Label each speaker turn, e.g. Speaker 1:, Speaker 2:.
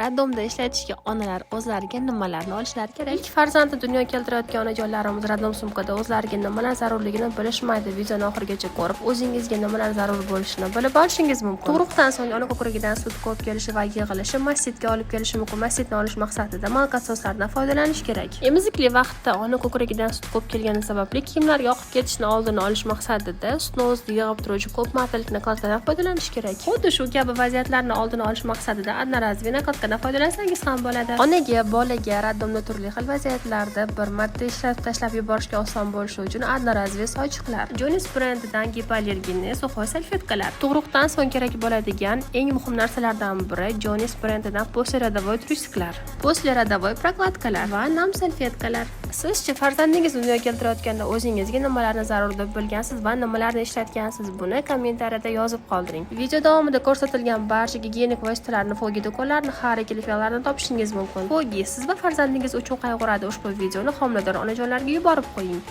Speaker 1: Raddomda ishlatishga onalar o'zlariga nimalarni olishlari kerak? Ilk farzandni dunyoga keltirayotgan onajonlarimiz raddom sumkada o'zlariga nimalar zarurligini bilishmaydi. Videoni oxirigacha ko'rib, o'zingizga nimalar zarur bo'lishini bilib olishingiz mumkin. Tug'ruqdan so'ng ona ko'kragidan sut ko'p kelishi va yig'ilishi mastitga olib kelishi mumkin. Mastitni olish maqsadida molkasoslardan foydalanish kerak. Emizikli vaqtda ona ko'kragidan sut ko'p kelgani sababli kiyimlarga oqib ketishni oldini olish maqsadida sutni o'zida yig'ib turuvchi ko'p martalik nakladkadan foydalanish kerak. Xuddi shu kabi vaziyatlarni oldini olish maqsadida одноразовый nakladkadan foydalansangiz ham bo'ladi. Onaga, bolaga raddomda turli xil vaziyatlarda bir marta ishlab tashlab yuborishga oson bo'lishi uchun одноразовый sochiqlar, Jonis brendidan gipoallergenli suxoy salfetkalar. Tug'ruqdan so'ng kerak bo'ladigan eng muhim narsalardan biri Jonis brendidan послеродовой trusiklar, послеродовой prokladkalar va nam salfetkalar. Sizchi farzandingiz dunyoga keltirayotganda o'zingizga nimalarni zarur deb bilgansiz va nimalarni ishlatgansiz? Buni kommentariyada yozib qoldiring. Video davomida ko'rsatilgan barcha gigiyenik vositalarni Fogi do'konlarining har ikkala filiallarida topishingiz mumkin. Fogi siz va farzandingiz uchun qayg'uradi. Ushbu videoni homilador onajonlarga yuborib qo'ying.